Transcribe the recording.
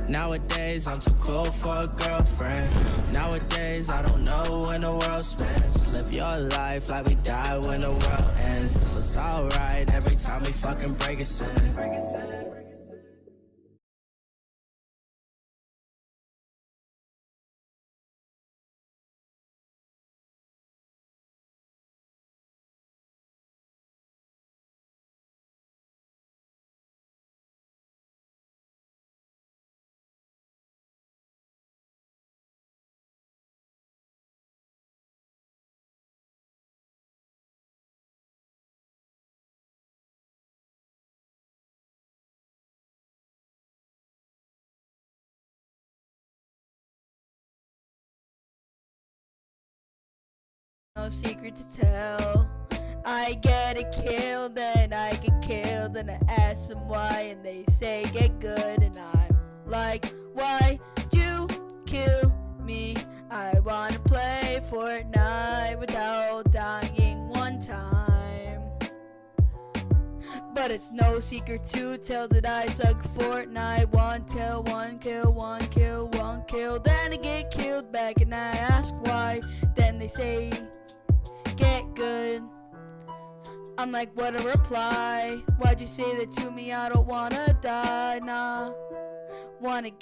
Nowadays I'm too cool for a girlfriend. Nowadays I don't know when the world spins. Live your life like we die when the world ends. So it's alright every time we fucking break a sin. No secret to tell. I get it killed, then I get killed, and I ask them why, and they say get good, and I'm like, why you kill me? I wanna play Fortnite without dying one time. But it's no secret to tell that I suck Fortnite. One kill, one kill, one kill, one kill, then I get killed back, and I ask why. Then they say get good. I'm like, what a reply? Why'd you say that to me? I don't wanna die, nah. Wanna get